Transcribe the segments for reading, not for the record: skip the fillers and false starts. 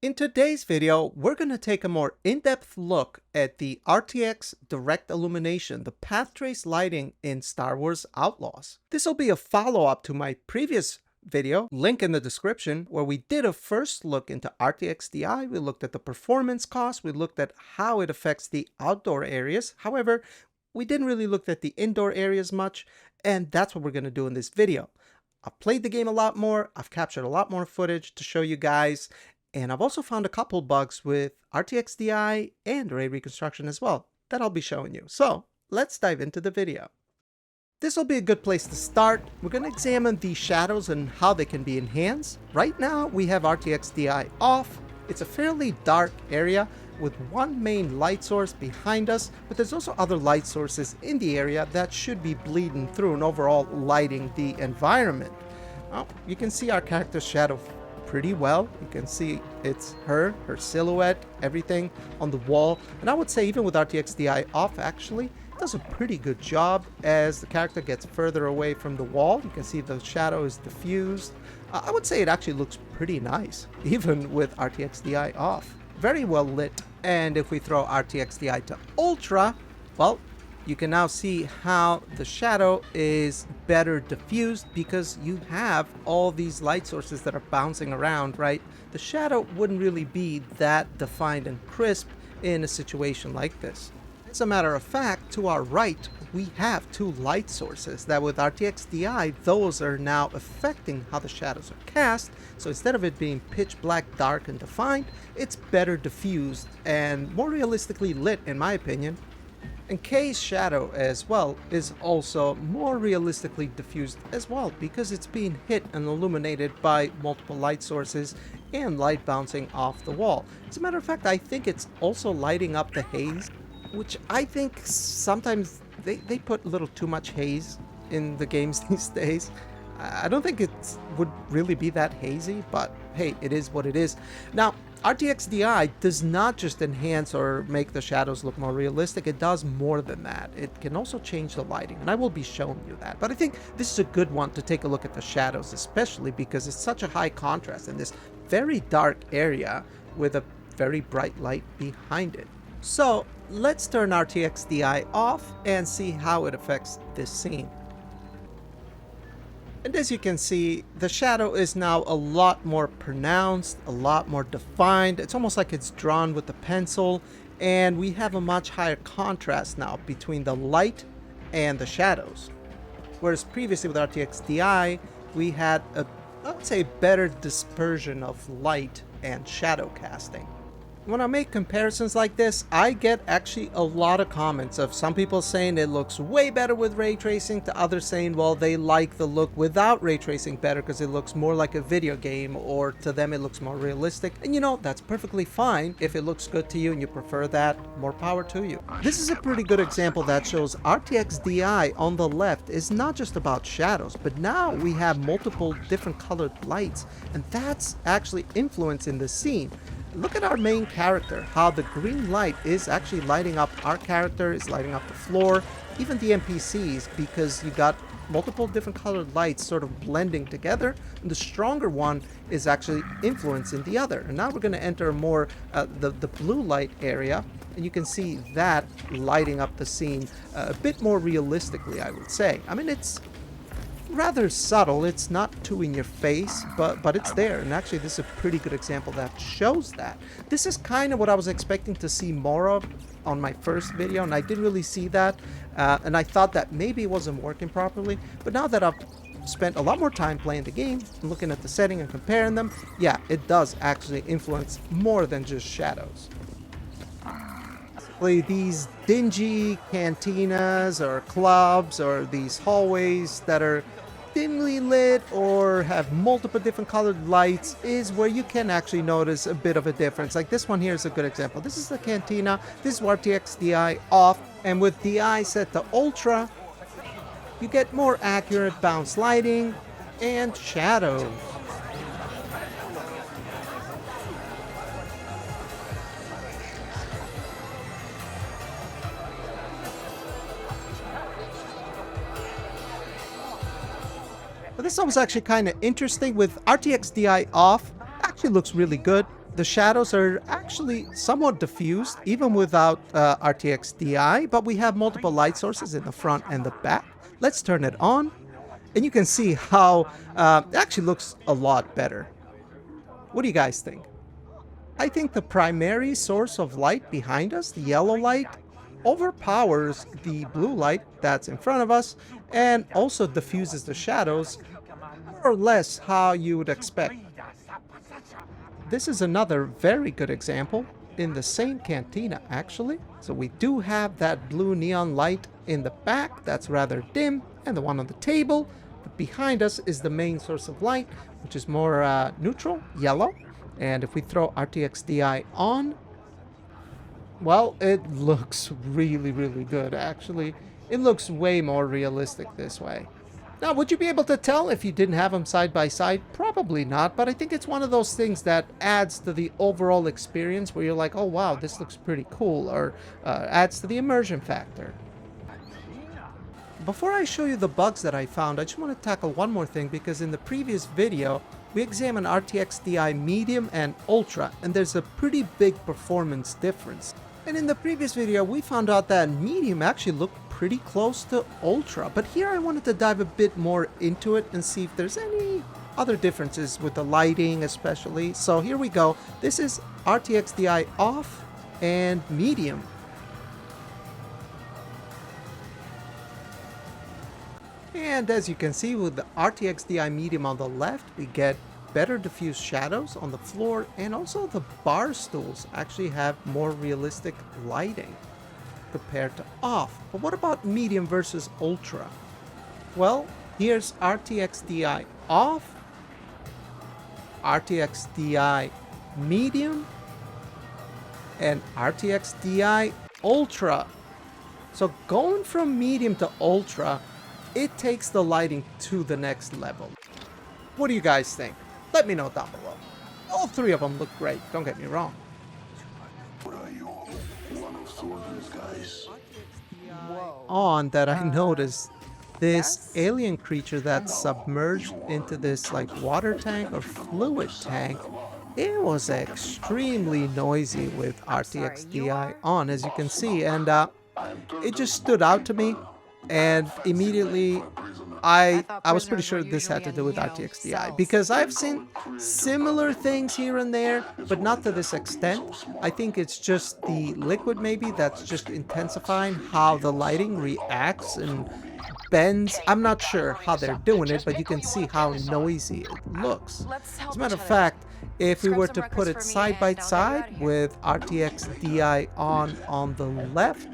In today's video, we're going to take a more in-depth look at the RTX direct illumination, the path trace lighting in Star Wars Outlaws. This will be a follow-up to my previous video, link in the description, where we did a first look into RTX DI. We looked at the performance cost, we looked at how it affects the outdoor areas. However, we didn't really look at the indoor areas much, and that's what we're going to do in this video. I've played the game a lot more, I've captured a lot more footage to show you guys, and I've also found a couple bugs with RTX DI and Ray Reconstruction as well that I'll be showing you. So let's dive into the video. This will be a good place to start. We're going to examine the shadows and how they can be enhanced. Right now we have RTX DI off. It's a fairly dark area with one main light source behind us, but there's also other light sources in the area that should be bleeding through and overall lighting the environment. Well, you can see our character's shadow pretty well. You can see it's her silhouette, everything on the wall. And I would say even with RTX DI off, actually, it does a pretty good job as the character gets further away from the wall. You can see the shadow is diffused. I would say it actually looks pretty nice, even with RTX DI off. Very well lit. And if we throw RTX DI to Ultra, well, you can now see how the shadow is better diffused because you have all these light sources that are bouncing around, right? The shadow wouldn't really be that defined and crisp in a situation like this. As a matter of fact, to our right, we have two light sources that with RTX DI, those are now affecting how the shadows are cast. So instead of it being pitch black, dark, and defined, it's better diffused and more realistically lit, in my opinion. And K's shadow as well is also more realistically diffused as well because it's being hit and illuminated by multiple light sources and light bouncing off the wall. As a matter of fact, I think it's also lighting up the haze, which I think sometimes they put a little too much haze in the games these days. I don't think it would really be that hazy, but hey, it is what it is. Now, RTX DI does not just enhance or make the shadows look more realistic, it does more than that. It can also change the lighting, and I will be showing you that. But I think this is a good one to take a look at the shadows, especially because it's such a high contrast in this very dark area with a very bright light behind it. So let's turn RTX DI off and see how it affects this scene. And as you can see, the shadow is now a lot more pronounced, a lot more defined. It's almost like it's drawn with a pencil, and we have a much higher contrast now between the light and the shadows. Whereas previously with RTX DI, we had a, I would say, better dispersion of light and shadow casting. When I make comparisons like this, I get actually a lot of comments of some people saying it looks way better with ray tracing, to others saying, well, they like the look without ray tracing better because it looks more like a video game, or to them it looks more realistic. And you know, that's perfectly fine. If it looks good to you and you prefer that, more power to you. This is a pretty good example that shows RTX DI on the left is not just about shadows, but now we have multiple different colored lights, and that's actually influencing the scene. Look at our main character, how the green light is actually lighting up our character, is lighting up the floor, even the NPCs, because you got multiple different colored lights sort of blending together, and the stronger one is actually influencing the other. And now we're going to enter more the blue light area, and you can see that lighting up the scene a bit more realistically, I would say. I mean, it's rather subtle, it's not too in your face, but it's there, and actually this is a pretty good example that shows that. This is kind of what I was expecting to see more of on my first video, and I didn't really see that, and I thought that maybe it wasn't working properly, but now that I've spent a lot more time playing the game and looking at the setting and comparing them, yeah, it does actually influence more than just shadows. These dingy cantinas or clubs or these hallways that are dimly lit or have multiple different colored lights is where you can actually notice a bit of a difference. Like this one here is a good example. This is the cantina. This is RTX DI off, and with DI set to Ultra, you get more accurate bounce lighting and shadows. But this one was actually kind of interesting with RTX DI off. Actually looks really good. the shadows are actually somewhat diffused, even without RTX DI, but we have multiple light sources in the front and the back. Let's turn it on, and you can see how it actually looks a lot better. What do you guys think? I think the primary source of light behind us, the yellow light, overpowers the blue light that's in front of us and also diffuses the shadows, more or less how you would expect. This is another very good example in the same cantina, actually. So we do have that blue neon light in the back that's rather dim, and the one on the table. But behind us is the main source of light, which is more neutral, yellow. And if we throw RTX DI on, well, it looks really, really good, actually. It looks way more realistic this way. Now, would you be able to tell if you didn't have them side by side? Probably not, but I think it's one of those things that adds to the overall experience where you're like, oh wow, this looks pretty cool, or adds to the immersion factor. Before I show you the bugs that I found, I just want to tackle one more thing, because in the previous video, we examined RTX DI Medium and Ultra, and there's a pretty big performance difference. And in the previous video, we found out that Medium actually looked pretty close to Ultra, but here I wanted to dive a bit more into it and see if there's any other differences with the lighting especially. So here we go. This is RTX DI off and Medium. And as you can see, with the RTX DI Medium on the left, we get better diffused shadows on the floor, and also the bar stools actually have more realistic lighting compared to off. But what about Medium versus Ultra? Well, here's RTX DI off, RTX DI Medium, and RTX DI Ultra. So going from Medium to Ultra, it takes the lighting to the next level. What do you guys think? Let me know down below. All three of them look great, don't get me wrong. On that, I noticed this alien creature that's submerged into this like water tank or fluid tank. It was extremely noisy with RTX DI on, as you can see, and it just stood out to me. And immediately I was pretty sure this had to do with RTX DI, because I've seen similar things here and there, but not to this extent. I think it's just the liquid maybe that's just intensifying how the lighting reacts and bends. I'm not sure how they're doing it, but you can see how noisy it looks. As a matter of fact, if we were to put it side by side with RTX DI on the left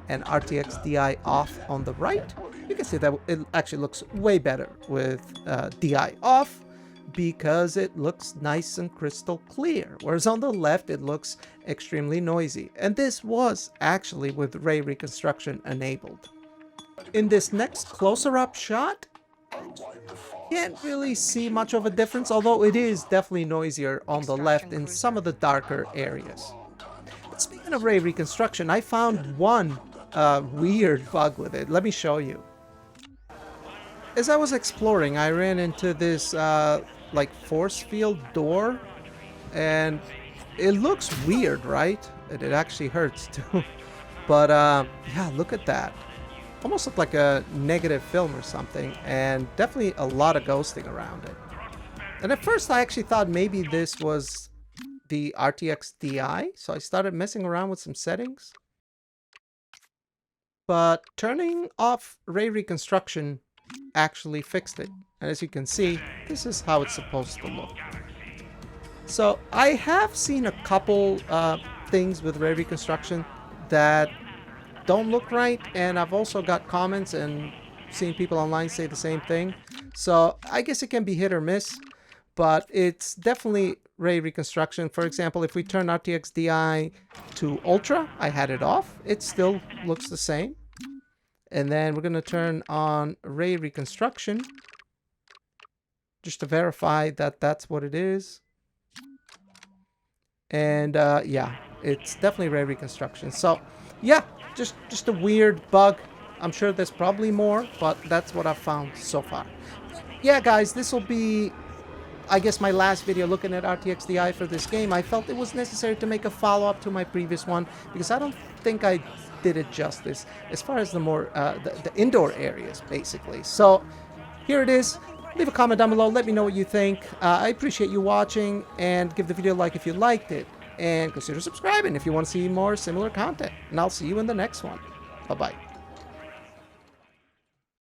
and RTX DI off on the right, you can see that it actually looks way better with DI off, because it looks nice and crystal clear, whereas on the left it looks extremely noisy. And this was actually with ray reconstruction enabled. In this next closer up shot, can't really see much of a difference, although it is definitely noisier on the left in some of the darker areas. But speaking of ray reconstruction, I found one weird bug with it. Let me show you. As I was exploring, I ran into this like force field door, and it looks weird, right? It actually hurts too. But yeah, look at that. Almost looked like a negative film or something, and definitely a lot of ghosting around it. And at first I actually thought maybe this was the RTX DI, so I started messing around with some settings. But turning off ray reconstruction actually fixed it. And as you can see, this is how it's supposed to look. So I have seen a couple things with ray reconstruction that don't look right, and I've also got comments and seen people online say the same thing. So I guess it can be hit or miss, but it's definitely ray reconstruction. For example, if we turn RTX DI to Ultra, I had it off, it still looks the same. And then we're going to turn on ray reconstruction just to verify that that's what it is. And yeah, it's definitely ray reconstruction. So yeah, just a weird bug. I'm sure there's probably more, but that's what I've found so far. Yeah, guys, this will be I guess my last video looking at RTX DI for this game, I felt it was necessary to make a follow-up to my previous one because I don't think I did it justice as far as the more the indoor areas, basically. So here it is. Leave a comment down below. Let me know what you think. I appreciate you watching, and give the video a like if you liked it, and consider subscribing if you want to see more similar content. And I'll see you in the next one. Bye-bye.